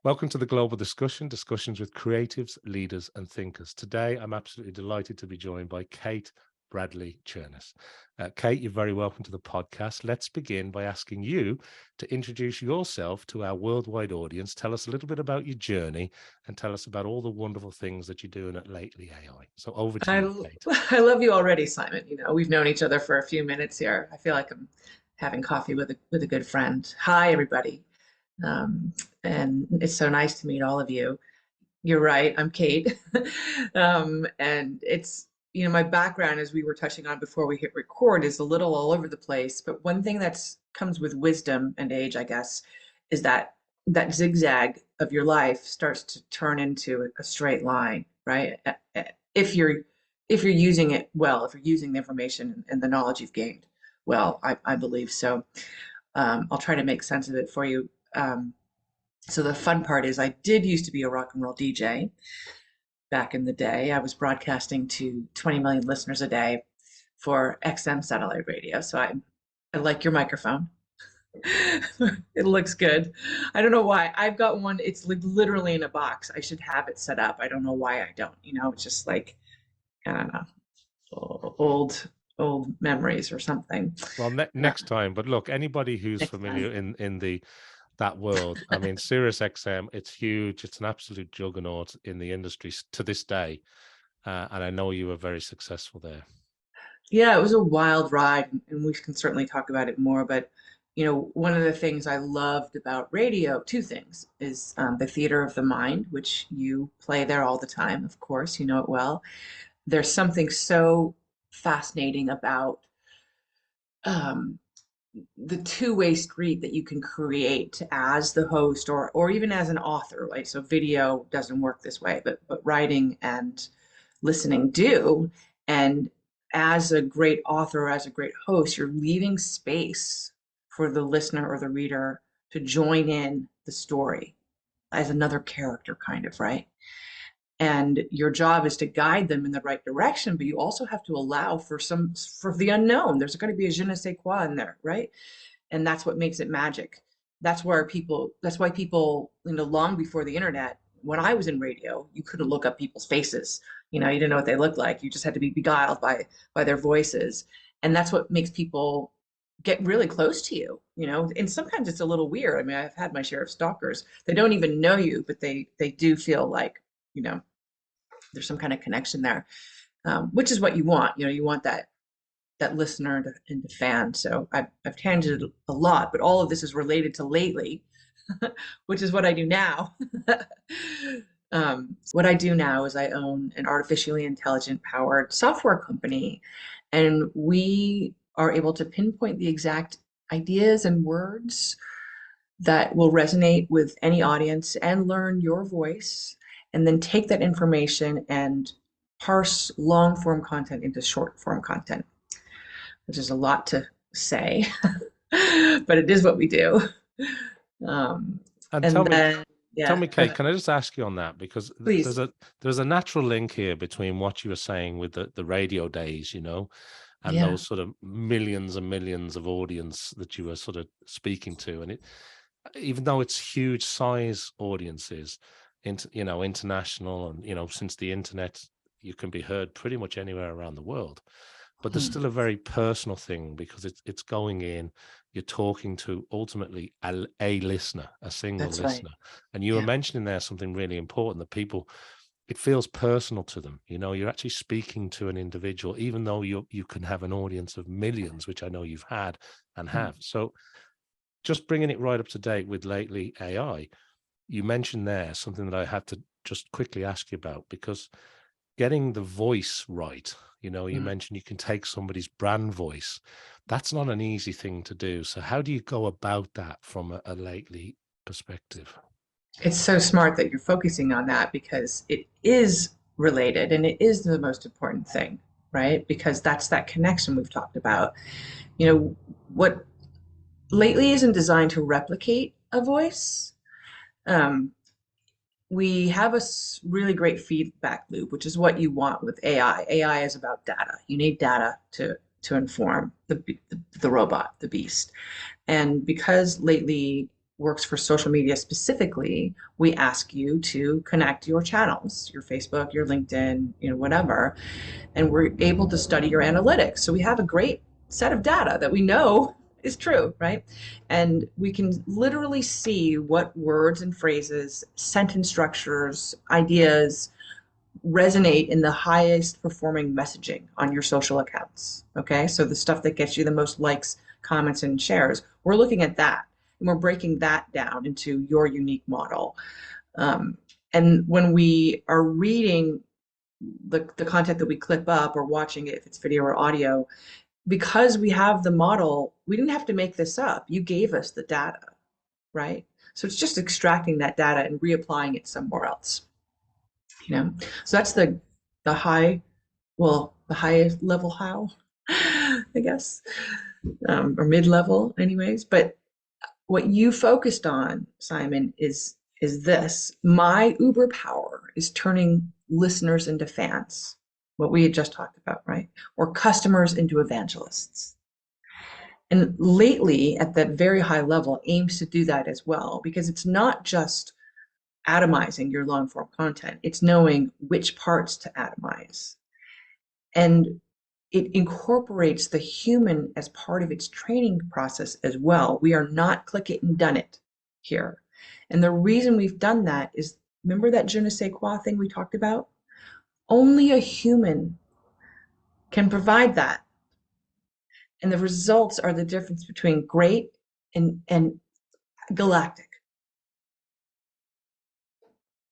Welcome to the Global Discussion, discussions with creatives, leaders, and thinkers. Today, I'm absolutely delighted to be joined by Kate Bradley Chernis. Kate, you're very welcome to the podcast. Let's begin by asking you to introduce yourself to our worldwide audience. Tell us a little bit about your journey and tell us about all the wonderful things that you're doing at Lately AI. So over to you, Kate. I love you already, Simon. We've known each other for a few minutes here. I feel like I'm having coffee with a good friend. Hi, everybody. And it's so nice to meet all of you. You're right, I'm Kate. And it's, my background, as we were touching on before we hit record, is a little all over the place. But one thing that's comes with wisdom and age, I guess, is that zigzag of your life starts to turn into a straight line, right? If you're using it well, if you're using the information and the knowledge you've gained well, I believe so. I'll try to make sense of it for you. So the fun part is I did used to be a rock and roll DJ back in the day. I was broadcasting to 20 million listeners a day for XM satellite radio. So I like your microphone. It looks good. I don't know why. I've got one. It's literally in a box. I should have it set up. I don't know why I don't. It's just like, I don't know, old memories or something. Well, next time. But look, anybody who's familiar in that world, I mean, Sirius XM, it's huge. It's an absolute juggernaut in the industry to this day. And I know you were very successful there. Yeah, it was a wild ride, and we can certainly talk about it more. But, one of the things I loved about radio, two things, is the theater of the mind, which you play there all the time. Of course, you know it well. There's something so fascinating about the two-way street that you can create as the host or even as an author, right? So video doesn't work this way, but writing and listening do. And as a great author, as a great host, you're leaving space for the listener or the reader to join in the story as another character, kind of, right? And your job is to guide them in the right direction, but you also have to allow for the unknown. There's going to be a je ne sais quoi in there, right? And that's what makes it magic. That's why people, long before the internet, when I was in radio, you couldn't look up people's faces. You didn't know what they looked like. You just had to be beguiled by their voices. And that's what makes people get really close to you, and sometimes it's a little weird. I mean, I've had my share of stalkers. They don't even know you, but they do feel like, there's some kind of connection there, which is what you want. You want that listener and the fan. So I've tangented a lot, but all of this is related to Lately, which is what I do now. What I do now is I own an artificially intelligent powered software company, and we are able to pinpoint the exact ideas and words that will resonate with any audience and learn your voice, and then take that information and parse long form content into short form content, which is a lot to say, but it is what we do. And tell me, Kate, can I just ask you on that? Because there's a natural link here between what you were saying with the radio days, and those sort of millions and millions of audience that you were sort of speaking to. And even though it's huge size audiences, international, and since the internet, you can be heard pretty much anywhere around the world, but there's still a very personal thing, because it's going in, you're talking to ultimately a listener, a single listener. Right. And you were mentioning there something really important, that people, it feels personal to them. You're actually speaking to an individual, even though you can have an audience of millions, which I know you've had and have. So just bringing it right up to date with Lately AI, you mentioned there something that I had to just quickly ask you about, because getting the voice right, you mentioned you can take somebody's brand voice. That's not an easy thing to do. So how do you go about that from a Lately perspective? It's so smart that you're focusing on that, because it is related and it is the most important thing, right? Because that's that connection we've talked about. What Lately isn't designed to replicate a voice. We have a really great feedback loop, which is what you want with AI. AI is about data. You need data to inform the robot, the beast. And because Lately works for social media specifically, we ask you to connect your channels, your Facebook, your LinkedIn, whatever, and we're able to study your analytics. So we have a great set of data that we know is true, right? And we can literally see what words and phrases, sentence structures, ideas resonate in the highest performing messaging on your social accounts. Okay, so the stuff that gets you the most likes, comments, and shares, we're looking at that, and we're breaking that down into your unique model. And when we are reading the content that we clip up or watching it, if it's video or audio, because we have the model, we didn't have to make this up. You gave us the data, right? So it's just extracting that data and reapplying it somewhere else. So that's the high, well, the highest level how, I guess, or mid-level anyways. But what you focused on, Simon, is this. My uber power is turning listeners into fans, what we had just talked about, right? Or customers into evangelists. And lately, at that very high level, aims to do that as well, because it's not just atomizing your long form content, it's knowing which parts to atomize. And it incorporates the human as part of its training process as well. We are not click it and done it here. And the reason we've done that is, remember that je ne sais quoi thing we talked about? Only a human can provide that. And the results are the difference between great and galactic.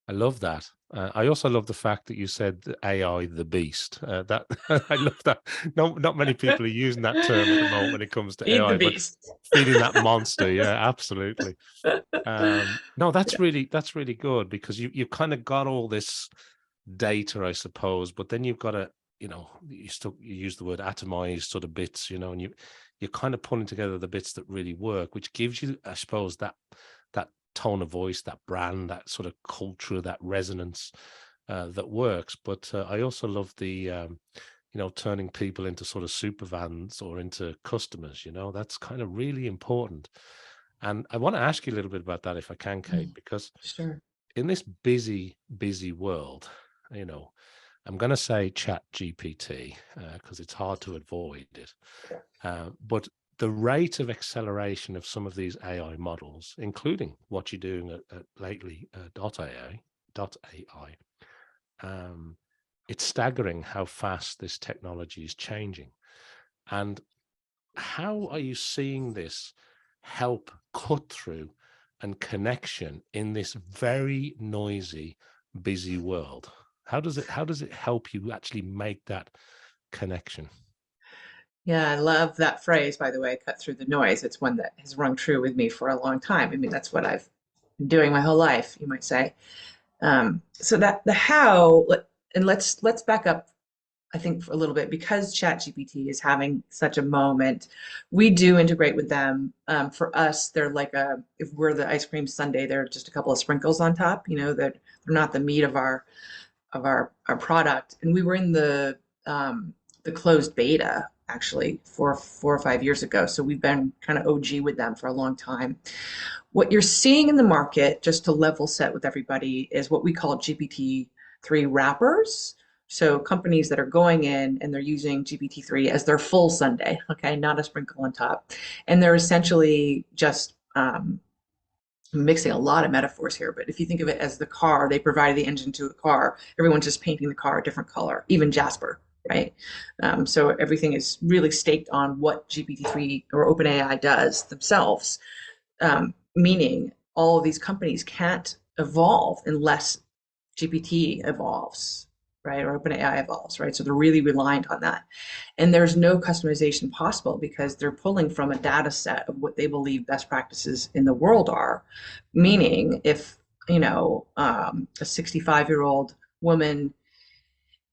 I love that. I also love the fact that you said AI the beast. That I love that. Not many people are using that term at the moment when it comes to Feed the AI, but beast. feeding that monster. Yeah, absolutely. No, that's really good, because you kind of got all this data, I suppose, but then you've got to, you use the word atomize sort of bits, and you're kind of pulling together the bits that really work, which gives you, I suppose, that tone of voice, that brand, that sort of culture, that resonance that works. But I also love the turning people into sort of super vans or into customers. That's kind of really important. And I want to ask you a little bit about that, if I can, Kate, because Sure. in this busy world, I'm going to say Chat GPT because it's hard to avoid it. But the rate of acceleration of some of these AI models, including what you're doing at lately .ai, it's staggering how fast this technology is changing. And how are you seeing this help cut through and connection in this very noisy, busy world? How does it help you actually make that connection? Yeah, I love that phrase, by the way, cut through the noise. It's one that has rung true with me for a long time. I mean, that's what I've been doing my whole life, you might say. So that the how, and let's back up, I think, for a little bit, because ChatGPT is having such a moment. We do integrate with them. For us, they're like if we're the ice cream sundae, they're just a couple of sprinkles on top. That they're not the meat of our product. And we were in the closed beta actually 4 or 5 years ago. So we've been kind of OG with them for a long time. What you're seeing in the market, just to level set with everybody, is what we call GPT-3 wrappers. So companies that are going in and they're using GPT-3 as their full sundae, okay, not a sprinkle on top. And they're essentially just mixing a lot of metaphors here, but if you think of it as the car, they provided the engine to the car. Everyone's just painting the car a different color, even Jasper, right? So everything is really staked on what GPT-3 or OpenAI does themselves, meaning all of these companies can't evolve unless GPT evolves, right? Or OpenAI evolves, right? So they're really reliant on that. And there's no customization possible because they're pulling from a data set of what they believe best practices in the world are. Meaning, if, a 65-year-old woman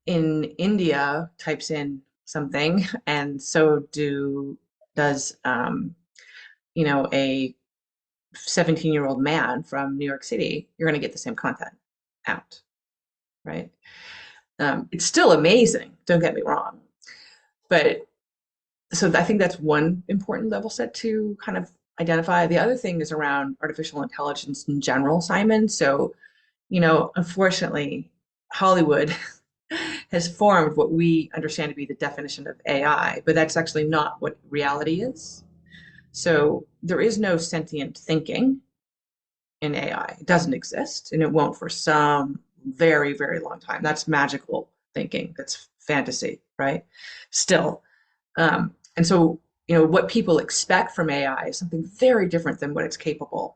in India types in something, and so does, a 17-year-old man from New York City, you're going to get the same content out, right? It's still amazing, don't get me wrong. But so I think that's one important level set to kind of identify. The other thing is around artificial intelligence in general, Simon. So, unfortunately, Hollywood has formed what we understand to be the definition of AI, but that's actually not what reality is. So there is no sentient thinking in AI. It doesn't exist, and it won't for some very, very long time. That's magical thinking. That's fantasy, right? Still. And so, what people expect from AI is something very different than what it's capable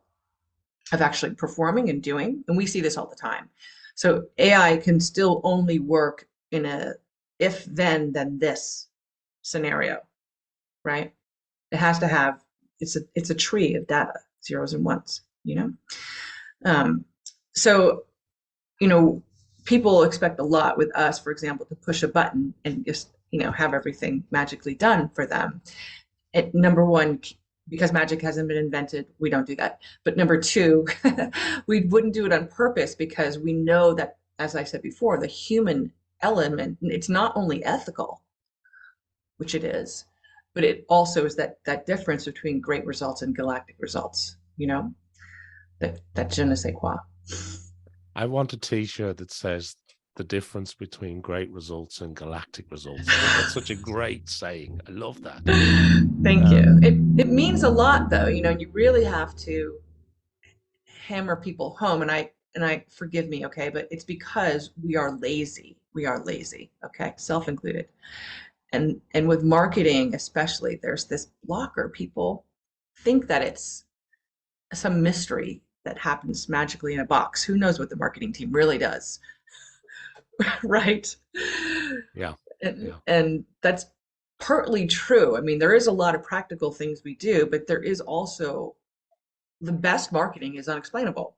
of actually performing and doing. And we see this all the time. So AI can still only work in a if then this scenario, right? It has to have, it's a tree of data, zeros and ones, Um, so, people expect a lot with us, for example, to push a button and just, have everything magically done for them. Number one, because magic hasn't been invented, we don't do that. But number two, we wouldn't do it on purpose because we know that, as I said before, the human element, it's not only ethical, which it is, but it also is that difference between great results and galactic results, that je ne sais quoi. I want a t-shirt that says the difference between great results and galactic results. I think that's such a great saying. I love that. Thank you. It means a lot, though. You really have to hammer people home, and I forgive me, okay, but it's because we are lazy. We are lazy, okay, self-included. And with marketing, especially, there's this blocker. People think that it's some mystery that happens magically in a box. Who knows what the marketing team really does? Right? Yeah. And that's partly true. I mean, there is a lot of practical things we do, but there is also the best marketing is unexplainable.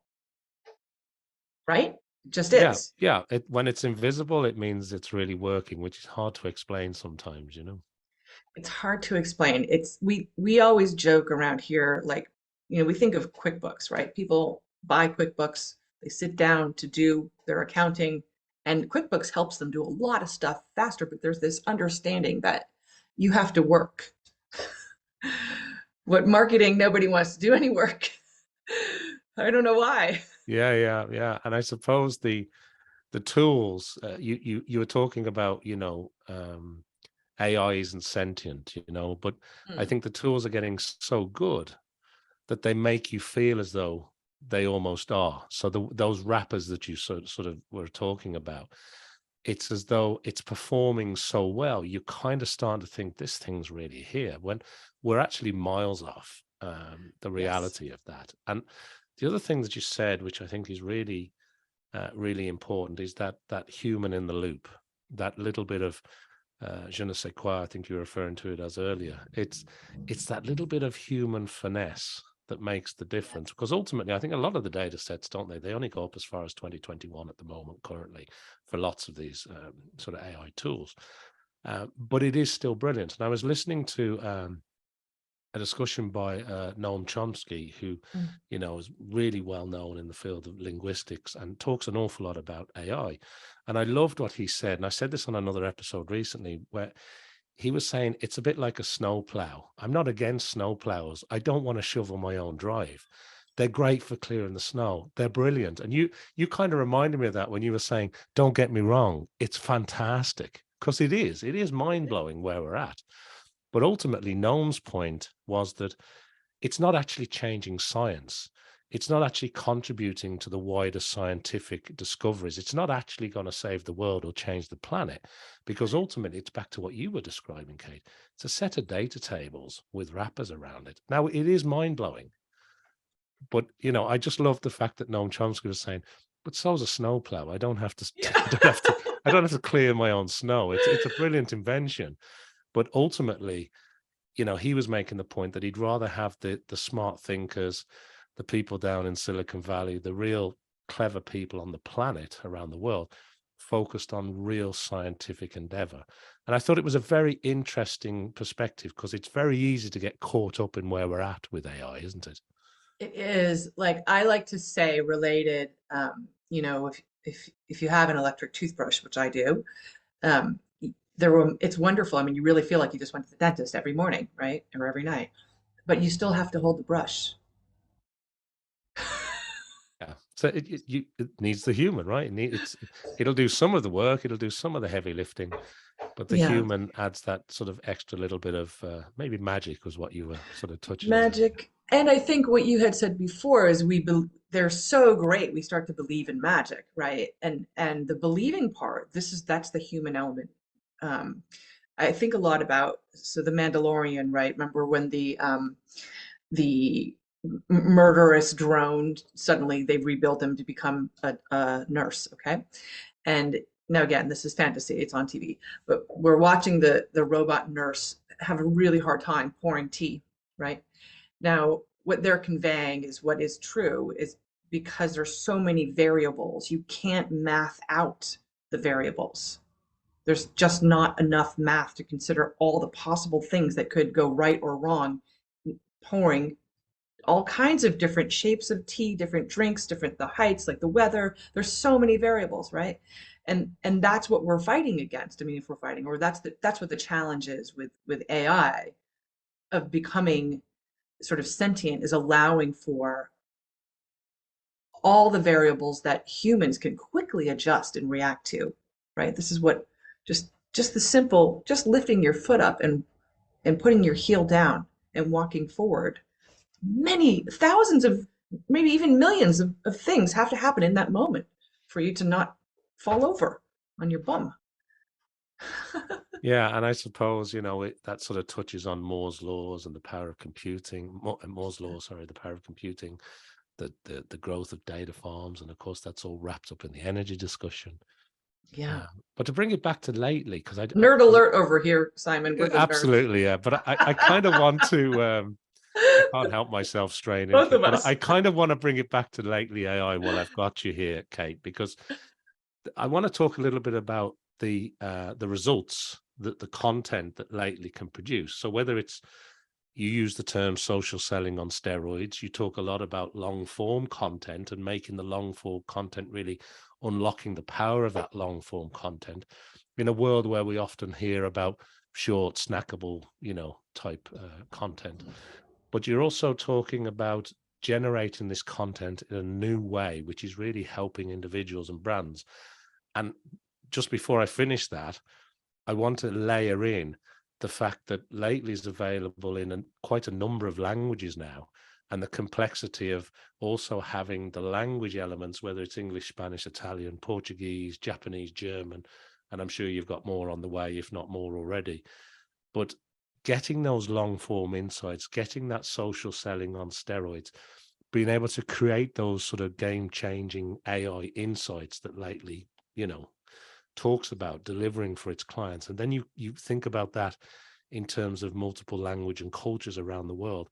Right? It just is. Yeah. When it's invisible, it means it's really working, which is hard to explain sometimes, It's hard to explain. We always joke around here, like, we think of QuickBooks, right? People buy QuickBooks, they sit down to do their accounting, and QuickBooks helps them do a lot of stuff faster, but there's this understanding that you have to work. What marketing, nobody wants to do any work. I don't know why. Yeah. And I suppose the tools you were talking about, AI isn't sentient, but I think the tools are getting so good that they make you feel as though they almost are. So those wrappers that you sort of were talking about, it's as though it's performing so well, you kind of start to think this thing's really here when we're actually miles off the reality of that. And the other thing that you said, which I think is really, really important, is that human in the loop, that little bit of je ne sais quoi, I think you were referring to it as earlier. It's that little bit of human finesse that makes the difference, because ultimately I think a lot of the data sets, don't they only go up as far as 2021 at the moment currently for lots of these sort of AI tools, but it is still brilliant. And I was listening to a discussion by Noam Chomsky, who is really well known in the field of linguistics and talks an awful lot about AI. And I loved what he said, and I said this on another episode recently, where he was saying it's a bit like a snowplow. I'm not against snowplows. I don't want to shovel my own drive. They're great for clearing the snow. They're brilliant. And you kind of reminded me of that when you were saying, don't get me wrong, it's fantastic, because it is mind-blowing where we're at. But ultimately, Noam's point was that it's not actually changing science. It's not actually contributing to the wider scientific discoveries. It's not actually going to save the world or change the planet, because ultimately it's back to what you were describing, Kate. It's a set of data tables with wrappers around it. Now, it is mind-blowing, but, I just love the fact that Noam Chomsky was saying, but so's a snowplow. I don't have to, I don't have to clear my own snow. It's a brilliant invention. But ultimately, he was making the point that he'd rather have the smart thinkers, the people down in Silicon Valley, the real clever people on the planet around the world, focused on real scientific endeavor. And I thought it was a very interesting perspective, because it's very easy to get caught up in where we're at with AI, isn't it? It is. Like, I like to say, related, if you have an electric toothbrush, which I do, it's wonderful. I mean, you really feel like you just went to the dentist every morning, right? Or every night. but you still have to hold the brush. Yeah, so it needs the human, right? It'll do some of the work, it'll do some of the heavy lifting, but the Yeah. human adds that sort of extra little bit of maybe magic, was what you were sort of touching on there. Magic. And I think what you had said before is they're so great, we start to believe in magic, right? And the believing part, that's the human element. Um, I think a lot about, so the Mandalorian, right? Remember when the murderous drone, suddenly they rebuilt him to become a nurse, okay? And now again, this is fantasy, it's on TV, but we're watching the robot nurse have a really hard time pouring tea, right? Now, what they're conveying is what is true is because there's so many variables, you can't math out the variables. There's just not enough math to consider all the possible things that could go right or wrong pouring all kinds of different shapes of tea, different drinks, different the heights, like the weather. There's so many variables, right? And that's what we're fighting against. I mean, if we're fighting, or that's what the challenge is with AI, of becoming sort of sentient, is allowing for all the variables that humans can quickly adjust and react to, right? This is what just the simple, just lifting your foot up and putting your heel down and walking forward. Many thousands of, maybe even millions of things have to happen in that moment for you to not fall over on your bum. Yeah, and I suppose, that sort of touches on Moore's laws and the power of computing, Moore's law, sorry, the power of computing, the growth of data farms, and of course that's all wrapped up in the energy discussion. Yeah. But to bring it back to lately, because nerd alert over here, Simon. We're the absolutely, nerds. yeah. But I kind of want to. I can't help myself straying Both into it, of but us. I kind of want to bring it back to lately AI while I've got you here, Kate, because I want to talk a little bit about the results that the content that lately can produce. So whether it's, you use the term social selling on steroids, you talk a lot about long form content and making the long form content, really unlocking the power of that long form content in a world where we often hear about short, snackable, type content. But you're also talking about generating this content in a new way, which is really helping individuals and brands. And just before I finish that, I want to layer in the fact that lately is available in quite a number of languages now, and the complexity of also having the language elements, whether it's English, Spanish, Italian, Portuguese, Japanese, German, and I'm sure you've got more on the way, if not more already. But getting those long form insights, getting that social selling on steroids, being able to create those sort of game changing AI insights that lately, talks about delivering for its clients. And then you think about that in terms of multiple language and cultures around the world.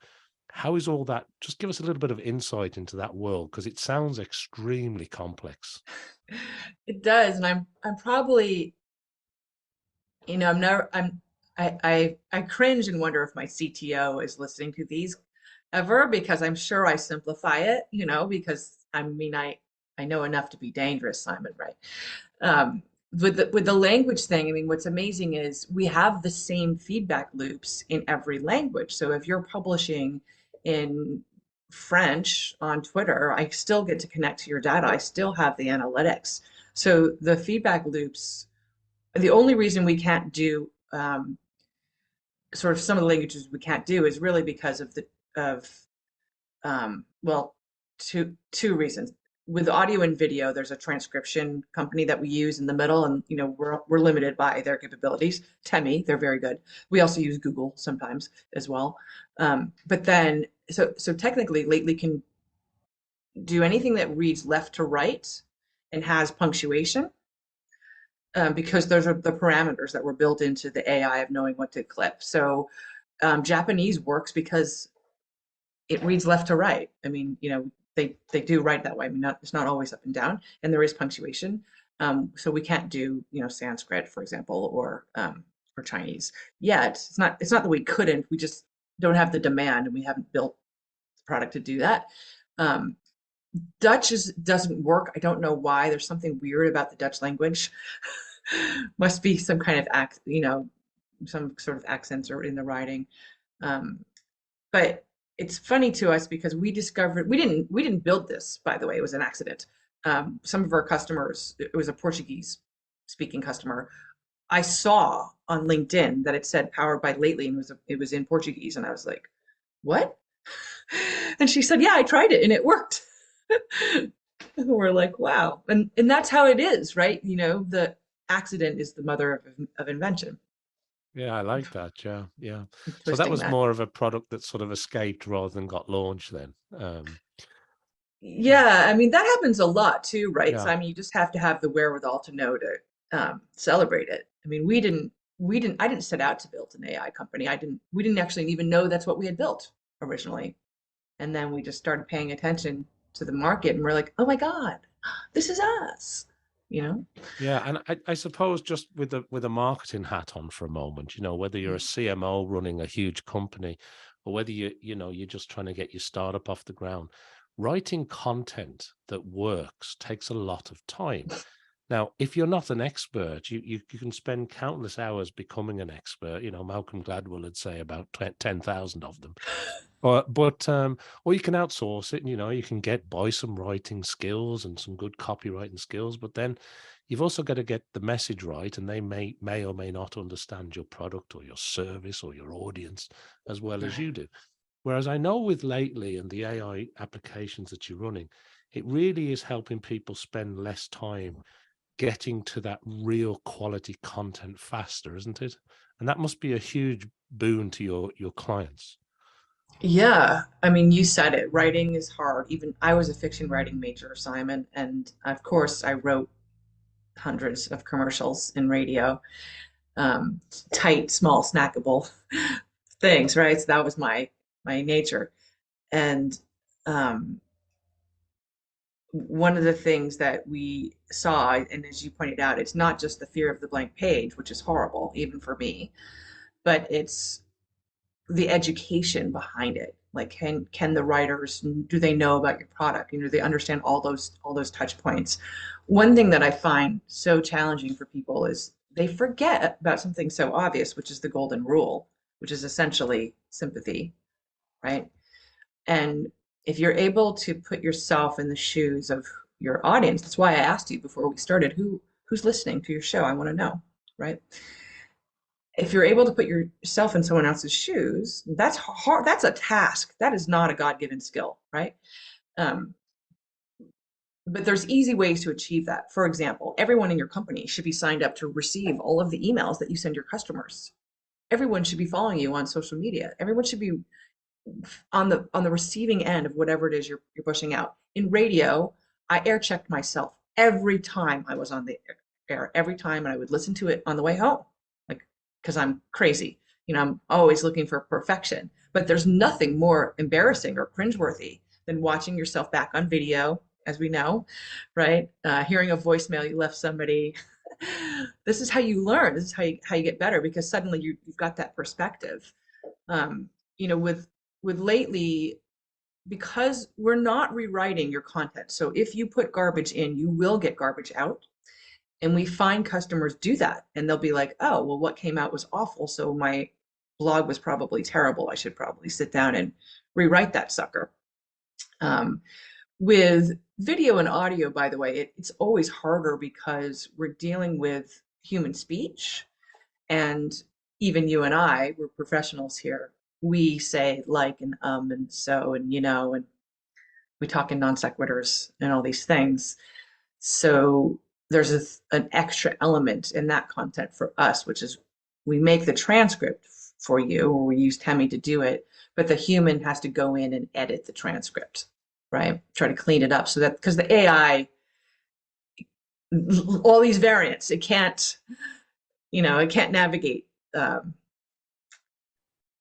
How is all that? Just give us a little bit of insight into that world, because it sounds extremely complex. It does, and I'm probably, I'm never I cringe and wonder if my CTO is listening to these ever, because I'm sure I simplify it, because I mean I know enough to be dangerous, Simon, right? Um, with the language thing, I mean, what's amazing is we have the same feedback loops in every language. So if you're publishing in French on Twitter, I still get to connect to your data. I still have the analytics. So the feedback loops, the only reason we can't do sort of some of the languages we can't do is really because of well, two reasons. With audio and video, there's a transcription company that we use in the middle, and we're limited by their capabilities. Temi, they're very good. We also use Google sometimes as well. But then, so technically, Lately can do anything that reads left to right and has punctuation, because those are the parameters that were built into the AI of knowing what to clip. So Japanese works because it reads left to right. I mean, they do write that way. I mean, it's not always up and down, and there is punctuation. So we can't do, Sanskrit, for example, or Chinese yet. It's not that we couldn't. We just don't have the demand, and we haven't built the product to do that. Dutch doesn't work. I don't know why. There's something weird about the Dutch language. Must be some kind of some sort of accents or in the writing. But it's funny to us because we discovered we didn't build this, by the way. It was an accident. Some of our customers, it was a Portuguese speaking customer. I saw on LinkedIn that it said powered by Lately, and it was in Portuguese, and I was like, what? And she said, yeah, I tried it and it worked. And we're like, wow. And that's how it is, right? You know, the accident is the mother of invention. Yeah, I like that. Yeah, yeah. So that Twisting was that. more of a product that sort of escaped rather than got launched then. Yeah, I mean, that happens a lot too, right? So Yeah. I mean, you just have to have the wherewithal to know to celebrate it. I mean, I didn't set out to build an AI company. We didn't actually even know that's what we had built originally. And then we just started paying attention to the market and we're like, oh my God, this is us, you know? Yeah, and I suppose just with a marketing hat on for a moment, whether you're a CMO running a huge company or whether you're just trying to get your startup off the ground, writing content that works takes a lot of time. Now, if you're not an expert, you can spend countless hours becoming an expert. Malcolm Gladwell would say about 10,000 of them. Or you can outsource it, and you can buy some writing skills and some good copywriting skills, but then you've also got to get the message right, and they may or may not understand your product or your service or your audience as well as you do. Whereas I know with Lately and the AI applications that you're running, it really is helping people spend less time getting to that real quality content faster, isn't it? And that must be a huge boon to your clients. Yeah, I mean, you said it. Writing is hard. Even I was a fiction writing major, Simon, and of course, I wrote hundreds of commercials in radio, tight, small, snackable things, right? So that was my nature. And um, one of the things that we saw, and as you pointed out, it's not just the fear of the blank page, which is horrible, even for me, but it's the education behind it. Like, can the writers, do they know about your product? Do they understand all those touch points? One thing that I find so challenging for people is they forget about something so obvious, which is the golden rule, which is essentially sympathy, right? And if you're able to put yourself in the shoes of your audience, that's why I asked you before we started, who's listening to your show? I want to know, right? If you're able to put yourself in someone else's shoes, that's hard. That's a task. That is not a God-given skill, right? Um, but there's easy ways to achieve that. For example, everyone in your company should be signed up to receive all of the emails that you send your customers. Everyone should be following you on social media. Everyone should be on the receiving end of whatever it is you're pushing out. In radio, I air checked myself every time I was on the air, every time, and I would listen to it on the way home, like, because I'm crazy. I'm always looking for perfection. But there's nothing more embarrassing or cringeworthy than watching yourself back on video, as we know, right? Hearing a voicemail you left somebody. This is how you learn. This is how you get better, because suddenly you've got that perspective. With Lately, because we're not rewriting your content. So if you put garbage in, you will get garbage out. And we find customers do that, and they'll be like, oh, well, what came out was awful, so my blog was probably terrible. I should probably sit down and rewrite that sucker. With video and audio, by the way, it's always harder because we're dealing with human speech. And even you and I, we're professionals here. We say like and so and and we talk in non sequiturs and all these things. So there's an extra element in that content for us, which is we make the transcript for you, or we use Temi to do it, but the human has to go in and edit the transcript, right? Try to clean it up so that, because the AI, all these variants, it can't navigate a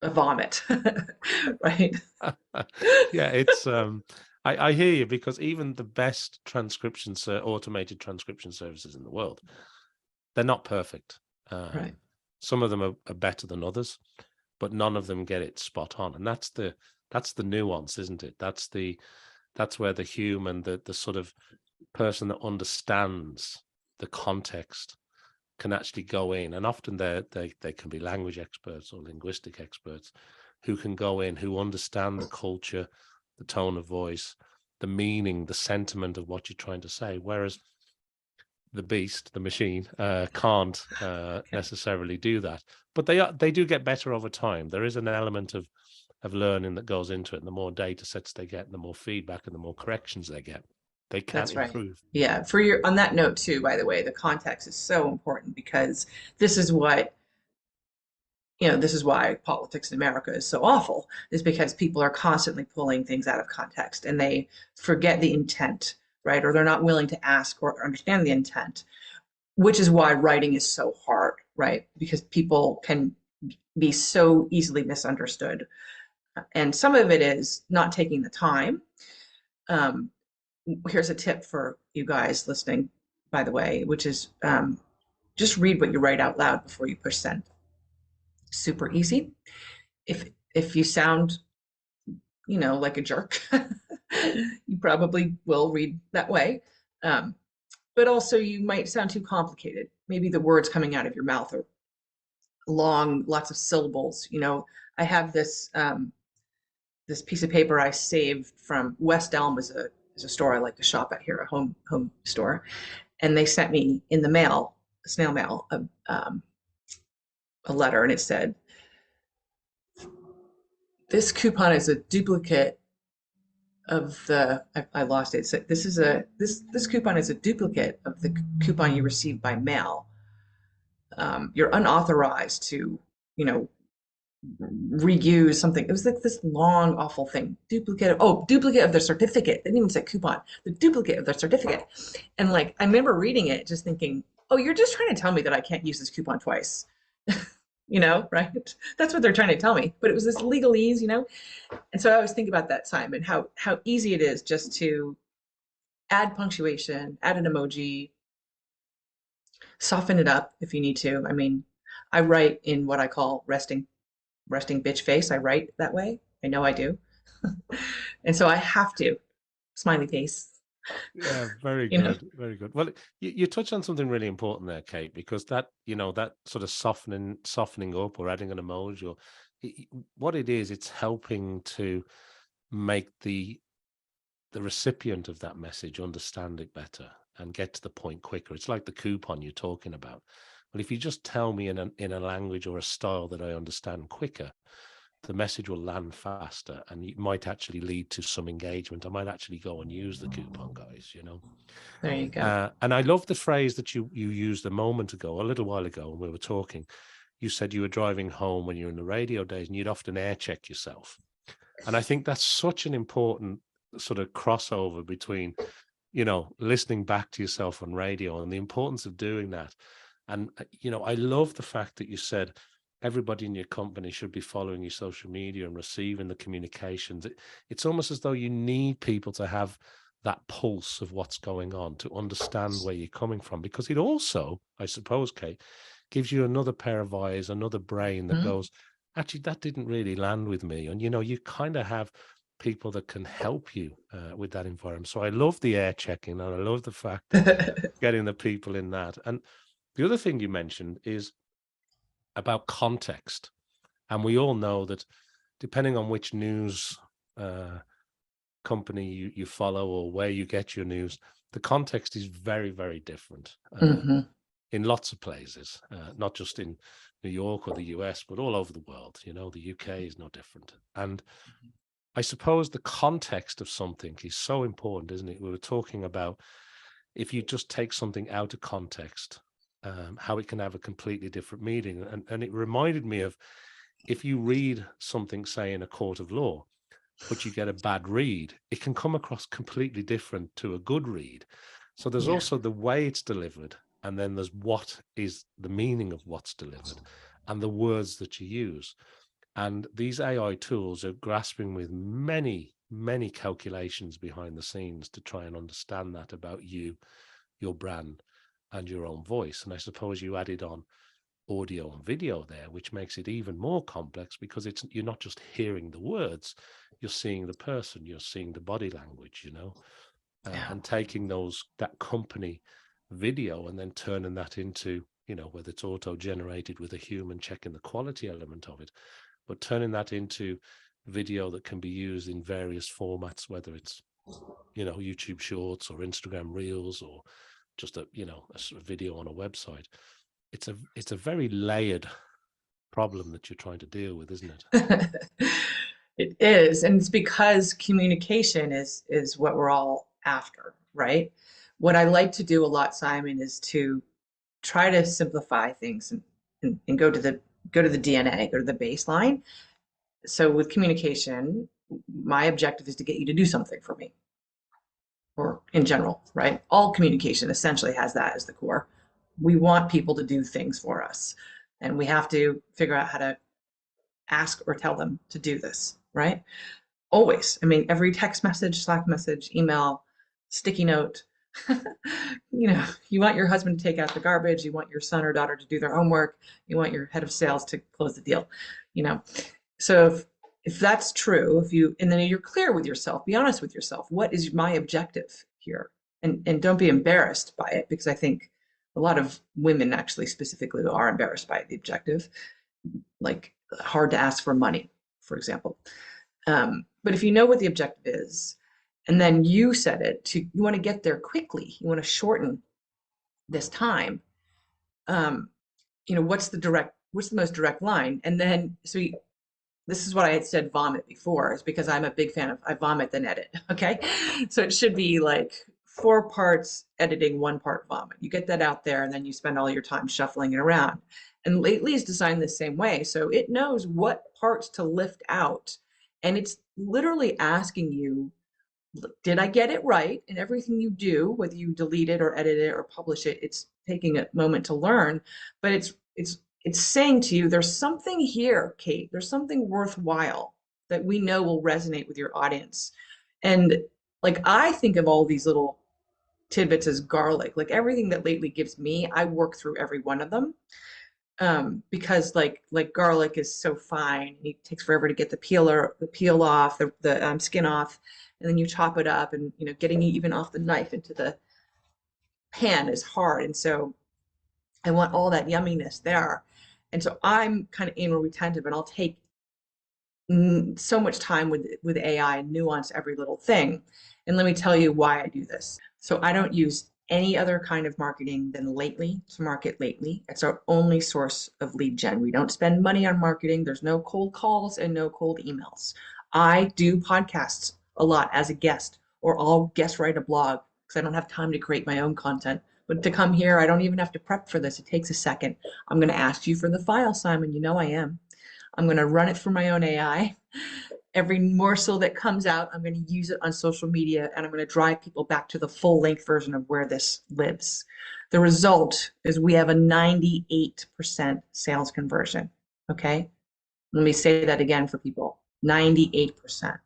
vomit, right? Yeah, it's I hear you, because even the best automated transcription services in the world, they're not perfect. Right. Some of them are better than others, but none of them get it spot on, and that's the nuance, isn't it? That's where the human, the sort of person that understands the context can actually go in, and often they can be language experts or linguistic experts who can go in, who understand the culture, the tone of voice, the meaning, the sentiment of what you're trying to say. Whereas the beast, the machine, can't necessarily do that. But they do get better over time. There is an element of learning that goes into it. And the more data sets they get, and the more feedback and the more corrections they get, they can That's right. improve. Yeah. On that note too, by the way, the context is so important, because this is what, this is why politics in America is so awful, is because people are constantly pulling things out of context and they forget the intent, right? Or they're not willing to ask or understand the intent, which is why writing is so hard, right? Because people can be so easily misunderstood. And some of it is not taking the time. Here's a tip for you guys listening, by the way, which is just read what you write out loud before you push send. Super easy. If you sound, like a jerk, you probably will read that way. But also you might sound too complicated. Maybe the words coming out of your mouth are long, lots of syllables. I have this this piece of paper I saved from West Elm, is a store I like to shop at here, a home store, and they sent me in the mail, snail mail, a letter, and it said, "This coupon is a duplicate of the." I lost it. It said, "This coupon is a duplicate of the coupon you received by mail. You're unauthorized to, reuse something." It was like this long, awful thing. Duplicate of the certificate. They didn't even say coupon. The duplicate of the certificate. And like, I remember reading it, just thinking, "Oh, you're just trying to tell me that I can't use this coupon twice." Right? That's what they're trying to tell me. But it was this legalese, And so I always think about that, Simon, how easy it is just to add punctuation, add an emoji, soften it up if you need to. I mean, I write in what I call resting bitch face. I write that way. I know I do. And so I have to. Smiley face. Yeah, very good. Very good. Well, you touched on something really important there, Kate, because that, that sort of softening up or adding an emoji, or what it is, it's helping to make the recipient of that message understand it better and get to the point quicker. It's like the coupon you're talking about. Well, if you just tell me in a language or a style that I understand quicker, the message will land faster, and it might actually lead to some engagement. I might actually go and use the coupon, guys, There you go. And I love the phrase that you used a little while ago, when we were talking. You said you were driving home when you were in the radio days, and you'd often air check yourself. And I think that's such an important sort of crossover between, listening back to yourself on radio and the importance of doing that. And, I love the fact that you said everybody in your company should be following your social media and receiving the communications. It's almost as though you need people to have that pulse of what's going on, to understand where you're coming from, because it also, I suppose, Kate, gives you another pair of eyes, another brain that goes, actually, that didn't really land with me. And, you kind of have people that can help you with that environment. So I love the air checking, and I love the fact that getting the people in that. And the other thing you mentioned is about context. And we all know that depending on which news company you follow or where you get your news, the context is very, very different in lots of places, not just in New York or the US, but all over the world. The UK is no different. And I suppose the context of something is so important, isn't it? We were talking about, if you just take something out of context, how it can have a completely different meaning. And it reminded me of, if you read something, say, in a court of law, but you get a bad read, it can come across completely different to a good read. So there's also the way it's delivered, and then there's what is the meaning of what's delivered, and the words that you use. And these AI tools are grasping with many, many calculations behind the scenes to try and understand that about you, your brand, and your own voice. And I suppose you added on audio and video there, which makes it even more complex, because you're not just hearing the words, you're seeing the person, you're seeing the body language, and taking that company video and then turning that into, whether it's auto-generated with a human checking the quality element of it, but turning that into video that can be used in various formats, whether it's, you know, YouTube Shorts or Instagram Reels or just a, you know, a sort of video on a website. It's a very layered problem that you're trying to deal with, isn't it? It is, and it's because communication is what we're all after, right? What I like to do a lot, Simon, is to try to simplify things and go to the DNA, go to the baseline. So with communication, my objective is to get you to do something for me, or in general, right? All communication essentially has that as the core. We want people to do things for us, and we have to figure out how to ask or tell them to do this, right? Always. I mean, every text message, Slack message, email, sticky note, you know, you want your husband to take out the garbage, you want your son or daughter to do their homework, you want your head of sales to close the deal, you know. So if that's true, and then you're clear with yourself, be honest with yourself, what is my objective here? And don't be embarrassed by it, because I think a lot of women actually specifically are embarrassed by the objective, like hard to ask for money, for example. But if you know what the objective is, and then you set it to, you want to get there quickly, you want to shorten this time, you know, what's the most direct line? And then, this is what I had said vomit before, is because I'm a big fan of, I vomit then edit. Okay. So it should be like 4 parts editing, 1 part vomit. You get that out there, and then you spend all your time shuffling it around. And Lately is designed the same way. So it knows what parts to lift out. And it's literally asking you, did I get it right? And everything you do, whether you delete it or edit it or publish it, it's taking a moment to learn. But it's saying to you, there's something here, Kate. There's something worthwhile that we know will resonate with your audience. And like, I think of all these little tidbits as garlic. Like, everything that Lately gives me, I work through every one of them. Because like garlic is so fine, it takes forever to get the peel off, the skin off, and then you chop it up, and you know, getting it even off the knife into the pan is hard. And so I want all that yumminess there. And so I'm kind of anal retentive, and I'll take so much time with AI and nuance every little thing. And let me tell you why I do this. So I don't use any other kind of marketing than Lately to market Lately. It's our only source of lead gen. We don't spend money on marketing. There's no cold calls and no cold emails. I do podcasts a lot as a guest, or I'll guest write a blog because I don't have time to create my own content. But to come here, I don't even have to prep for this. It takes a second. I'm going to ask you for the file, Simon. You know I am. I'm going to run it through my own AI. Every morsel that comes out, I'm going to use it on social media, and I'm going to drive people back to the full length version of where this lives. The result is we have a 98% sales conversion. Okay. Let me say that again for people, 98%.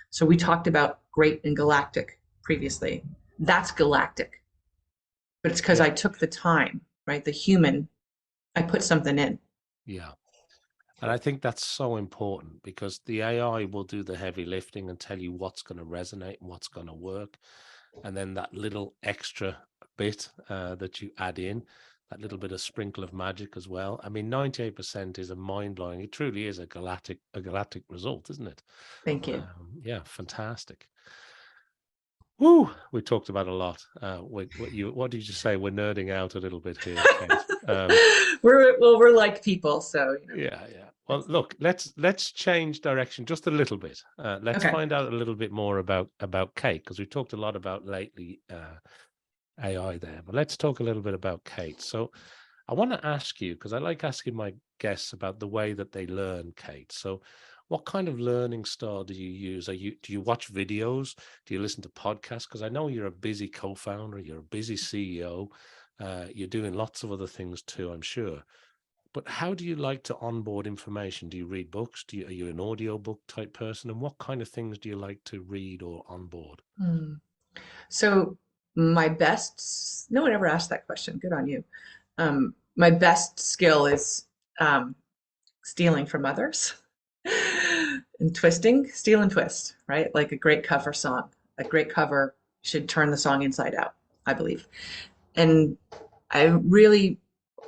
So we talked about great and galactic previously. That's galactic, but it's because I took the time, right? The human, I put something in. Yeah. And I think that's so important, because the AI will do the heavy lifting and tell you what's going to resonate and what's going to work. And then that little extra bit that you add in, that little bit of sprinkle of magic as well. I mean, 98% is a mind-blowing. It truly is a galactic result, isn't it? Thank you. Yeah, fantastic. Woo, we talked about a lot. What did you say? We're nerding out a little bit here, Kate. We're like people, so you know. Yeah. Well, look, let's change direction just a little bit. Let's find out a little bit more about Kate, because we talked a lot about Lately AI there, but let's talk a little bit about Kate. So I want to ask you, because I like asking my guests about the way that they learn, Kate. So what kind of learning style do you use? Do you watch videos? Do you listen to podcasts? Because I know you're a busy co-founder, you're a busy CEO, you're doing lots of other things too, I'm sure. But how do you like to onboard information? Do you read books? Are you an audiobook type person? And what kind of things do you like to read or onboard? So no one ever asked that question. Good on you. My best skill is stealing from others and twisting, steal and twist, right? Like a great cover song. A great cover should turn the song inside out, I believe. And I really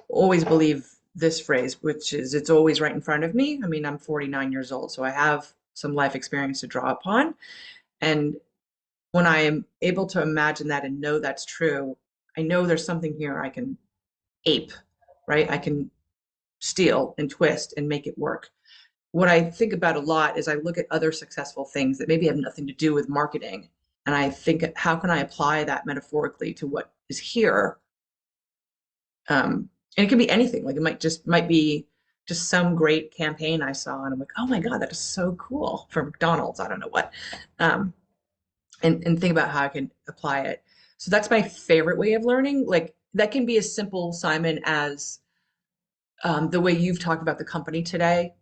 always believe this phrase, which is, it's always right in front of me. I mean, I'm 49 years old, so I have some life experience to draw upon. And when I am able to imagine that and know that's true, I know there's something here I can ape, right? I can steal and twist and make it work. What I think about a lot is I look at other successful things that maybe have nothing to do with marketing. And I think, how can I apply that metaphorically to what is here? And it can be anything. Like it might be just some great campaign I saw, and I'm like, oh my God, that is so cool, for McDonald's. I don't know what. And think about how I can apply it. So that's my favorite way of learning. Like that can be as simple, Simon, as the way you've talked about the company today.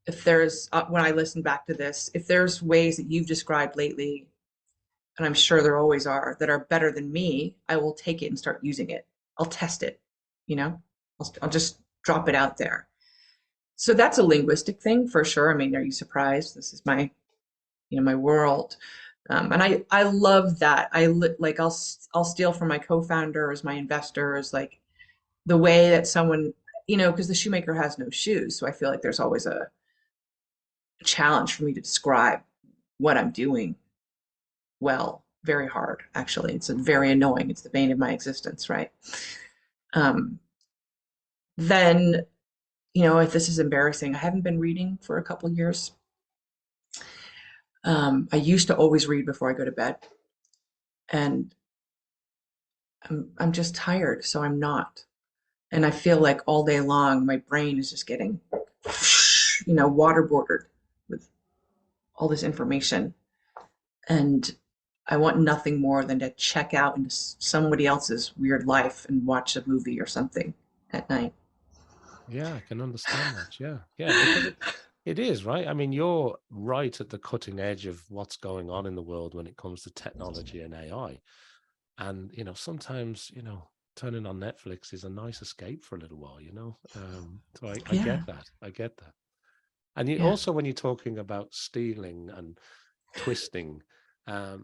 If there's, when I listen back to this, if there's ways that you've described lately, and I'm sure there always are, that are better than me, I will take it and start using it. I'll test it, you know, I'll just drop it out there. So that's a linguistic thing for sure. I mean, are you surprised? This is my, my world. And I love that. I'll steal from my co-founders, my investors, like the way that someone, because the shoemaker has no shoes. So I feel like there's always a challenge for me to describe what I'm doing well. Very hard, actually. It's very annoying. It's the bane of my existence, right? Then, if this is embarrassing, I haven't been reading for a couple years. I used to always read before I go to bed, and I'm just tired, so I'm not. And I feel like all day long, my brain is just getting, waterboarded with all this information. And I want nothing more than to check out into somebody else's weird life and watch a movie or something at night. Yeah, I can understand that. Yeah. Because it is, right? I mean, you're right at the cutting edge of what's going on in the world when it comes to technology and AI. And, sometimes, turning on Netflix is a nice escape for a little while, So I get that. I get that. And also, when you're talking about stealing and twisting,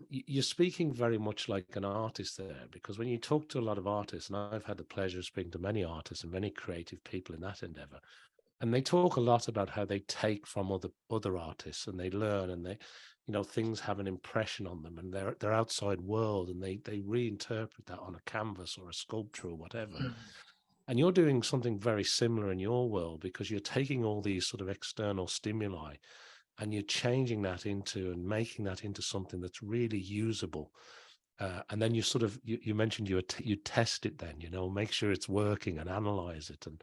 you're speaking very much like an artist there, because when you talk to a lot of artists, and I've had the pleasure of speaking to many artists and many creative people in that endeavor, and they talk a lot about how they take from other artists, and they learn, and they, things have an impression on them and their outside world, and they reinterpret that on a canvas or a sculpture or whatever. And you're doing something very similar in your world, because you're taking all these sort of external stimuli and you're changing that into and making that into something that's really usable. And then you sort of, you mentioned you test it then, make sure it's working and analyze it. And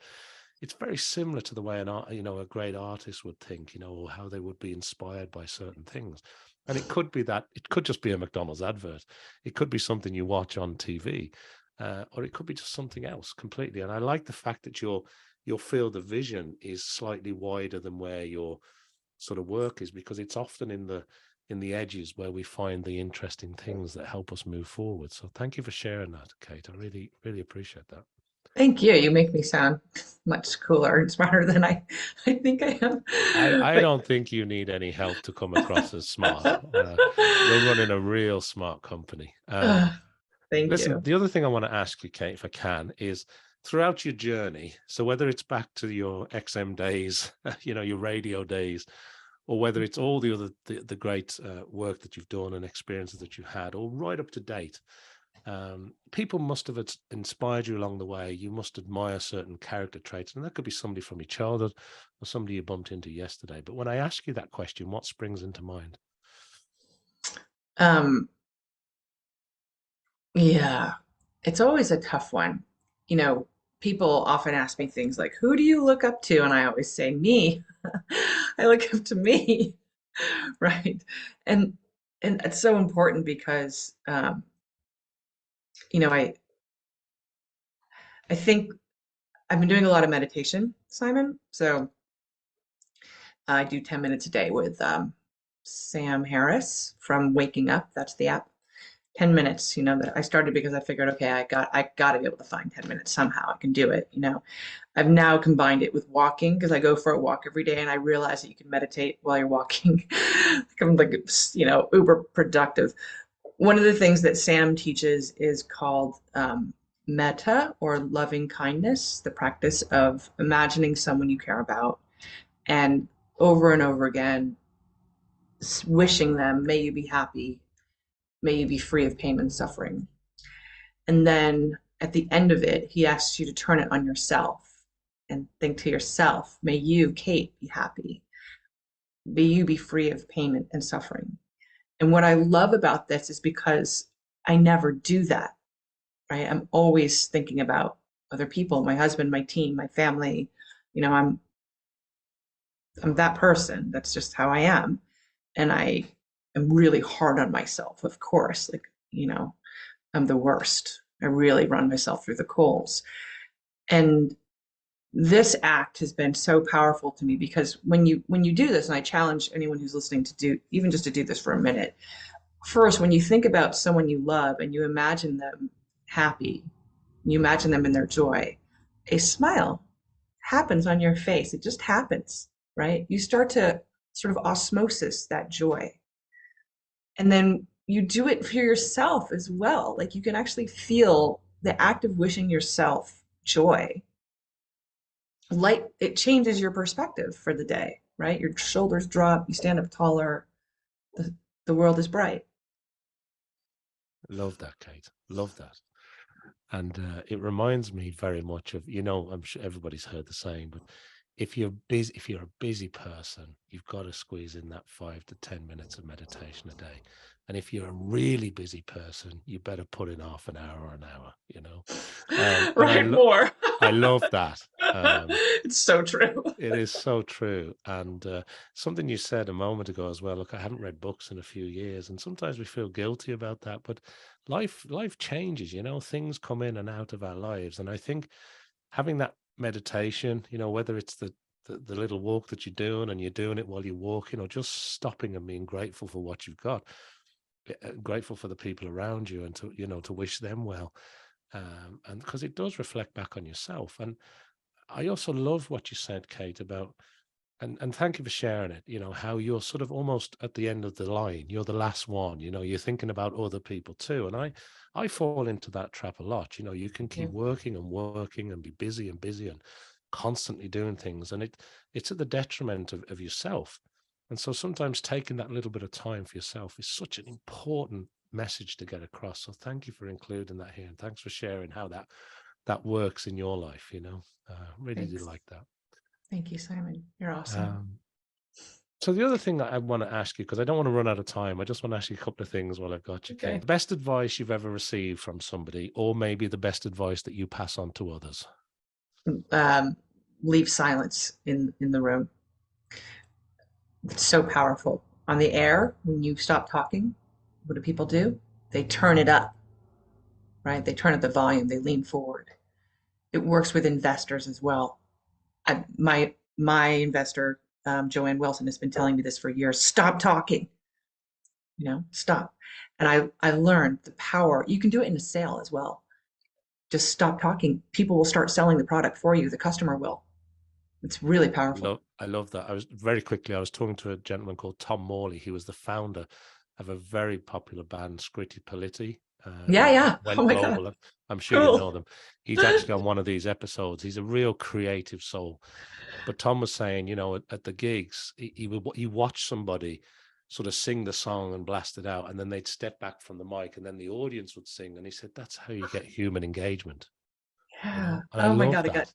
it's very similar to the way a great artist would think, or how they would be inspired by certain things. And it could be that, it could just be a McDonald's advert. It could be something you watch on TV, or it could be just something else completely. And I like the fact that your field of vision is slightly wider than where your sort of work is, because it's often in the edges where we find the interesting things that help us move forward. So thank you for sharing that, Kate. I really, really appreciate that. Thank you. You make me sound much cooler and smarter than I think I am. I don't think you need any help to come across as smart. You're running a real smart company. Thank listen, you. The other thing I want to ask you, Kate, if I can, is throughout your journey, so whether it's back to your XM days, your radio days, or whether it's all the great work that you've done and experiences that you've had, or right up to date, people must have inspired you along the way. You must admire certain character traits, and that could be somebody from your childhood or somebody you bumped into yesterday. But when I ask you that question, what springs into mind? Yeah, it's always a tough one. People often ask me things like, who do you look up to? And I always say, me. I look up to me. Right. And it's so important because I think I've been doing a lot of meditation, Simon. So I do 10 minutes a day with Sam Harris from Waking Up. That's the app. 10 minutes, that I started because I figured, okay, I got to be able to find 10 minutes somehow. I can do it. I've now combined it with walking, because I go for a walk every day, and I realize that you can meditate while you're walking. I'm like, uber productive. One of the things that Sam teaches is called metta, or loving kindness, the practice of imagining someone you care about and over and over again wishing them, may you be happy, may you be free of pain and suffering. And then at the end of it, he asks you to turn it on yourself and think to yourself, may you, Kate, be happy. May you be free of pain and suffering. And what I love about this is because I never do that, right? I'm always thinking about other people, my husband, my team, my family. I'm that person. That's just how I am. And I am really hard on myself, of course. Like, I'm the worst. I really run myself through the coals. And this act has been so powerful to me because when you do this, and I challenge anyone who's listening to do even just to do this for a minute. First, when you think about someone you love and you imagine them happy, you imagine them in their joy, a smile happens on your face. It just happens, right? You start to sort of osmosis that joy. And then you do it for yourself as well. Like you can actually feel the act of wishing yourself joy. Like it changes your perspective for the day, right? Your shoulders drop, you stand up taller, the world is bright. Love that, Kate. Love that. And it reminds me very much of, I'm sure everybody's heard the saying, but if you're a busy person, you've got to squeeze in that 5 to 10 minutes of meditation a day. And if you're a really busy person, you better put in half an hour or an hour, Right, more. I love that. It's so true. It is so true. And something you said a moment ago as well, look, I haven't read books in a few years, and sometimes we feel guilty about that, but life changes, things come in and out of our lives. And I think having that meditation, whether it's the little walk that you're doing and you're doing it while you're walking, or just stopping and being grateful for what you've got, grateful for the people around you, and to wish them well. And because it does reflect back on yourself. And I also love what you said, Kate, about, and thank you for sharing it, how you're sort of almost at the end of the line. You're the last one, you're thinking about other people too. And I fall into that trap a lot. You can keep working and working and be busy and constantly doing things. And it's at the detriment of yourself. And so sometimes taking that little bit of time for yourself is such an important message to get across. So thank you for including that here. And thanks for sharing how that works in your life, really do like that. Thank you, Simon. You're awesome. So the other thing that I want to ask you, because I don't want to run out of time, I just want to ask you a couple of things while I've got you, okay. Kate. The best advice you've ever received from somebody, or maybe the best advice that you pass on to others? Leave silence in the room. It's so powerful. On the air, when you stop talking, what do people do? They turn it up, right? They turn up the volume, they lean forward. It works with investors as well. My investor, Joanne Wilson, has been telling me this for years. Stop talking, stop. And I learned the power. You can do it in a sale as well. Just stop talking. People will start selling the product for you. The customer will. It's really powerful. I love that. I was talking to a gentleman called Tom Morley. He was the founder of a very popular band, Scritti Politti. Yeah. Went global. God. I'm sure you know them. He's actually on one of these episodes. He's a real creative soul. But Tom was saying, at the gigs, he watched somebody sort of sing the song and blast it out, and then they'd step back from the mic, and then the audience would sing. And he said, that's how you get human engagement. Yeah. Oh my God,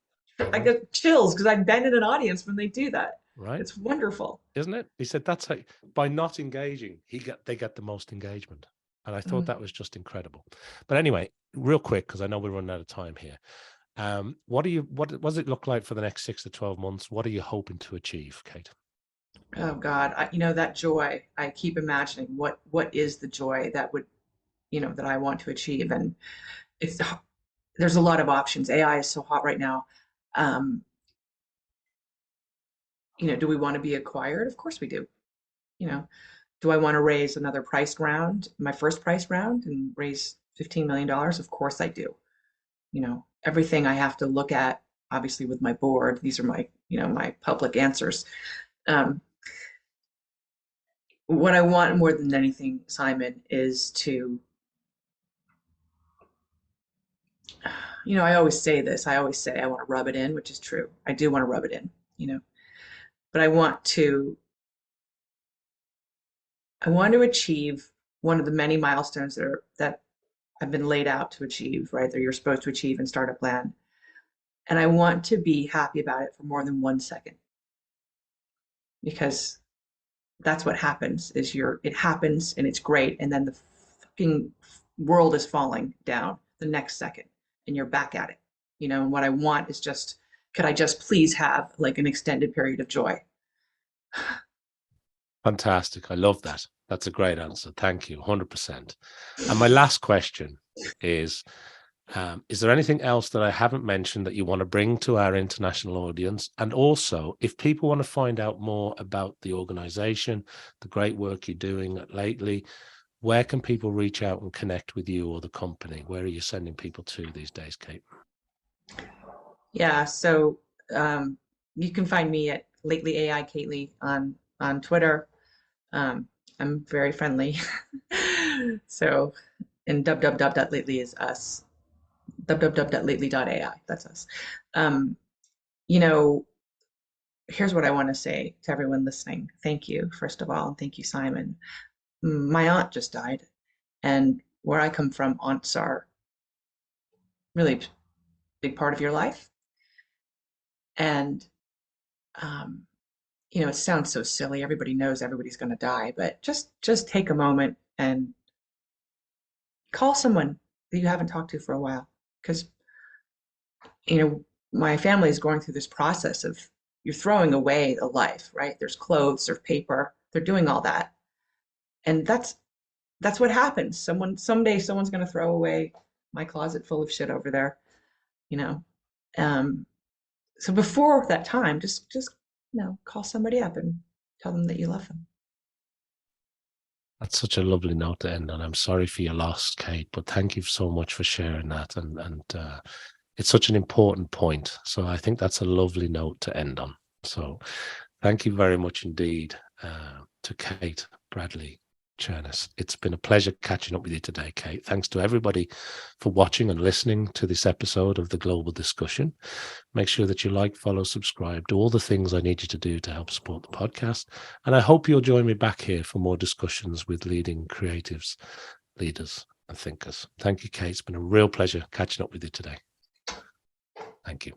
I get chills because I've been in an audience when they do that. Right. It's wonderful. Isn't it? He said that's how, by not engaging, they get the most engagement. And I thought that was just incredible. But anyway, real quick, because I know we're running out of time here. What does it look like for the next 6 to 12 months? What are you hoping to achieve, Kate? Oh God, that joy, I keep imagining what is the joy that would, that I want to achieve. And there's a lot of options. AI is so hot right now. Do we want to be acquired? Of course we do. Do I want to raise another price round, my first price round, and raise $15 million? Of course I do. Everything I have to look at, obviously with my board, these are my, my public answers. What I want more than anything, Simon, is to I always say this. I always say I want to rub it in, which is true. I do want to rub it in, but I want to achieve one of the many milestones that have been laid out to achieve, right? That you're supposed to achieve in Startup Land. And I want to be happy about it for more than 1 second, because that's what happens it happens and it's great. And then the fucking world is falling down the next second and you're back at it, and what I want is just, could I just please have like an extended period of joy? Fantastic. I love that. That's a great answer. Thank you. 100%. And my last question is there anything else that I haven't mentioned that you want to bring to our international audience? And also, if people want to find out more about the organization, the great work you're doing lately, where can people reach out and connect with you or the company? Where are you sending people to these days, Kate? Yeah, so you can find me at Lately AI Kately on Twitter. I'm very friendly. So, and www.lately is us. www.lately.ai. That's us. Here's what I want to say to everyone listening. Thank you, first of all, and thank you, Simon. My aunt just died, and where I come from, aunts are really a big part of your life. And it sounds so silly. Everybody knows everybody's going to die, but just take a moment and call someone that you haven't talked to for a while, because my family is going through this process of, you're throwing away a life, right? There's clothes, there's paper, they're doing all that, and that's what happens. Someday someone's going to throw away my closet full of shit over there, so before that time, just call somebody up and tell them that you love them. That's such a lovely note to end on. I'm sorry for your loss, Kate, but thank you so much for sharing that. And it's such an important point. So I think that's a lovely note to end on. So thank you very much indeed to Kate Bradley Chernis. It's been a pleasure catching up with you today, Kate. Thanks to everybody for watching and listening to this episode of The Global Discussion. Make sure that you like, follow, subscribe, do all the things I need you to do to help support the podcast. And I hope you'll join me back here for more discussions with leading creatives, leaders, and thinkers. Thank you, Kate. It's been a real pleasure catching up with you today. Thank you.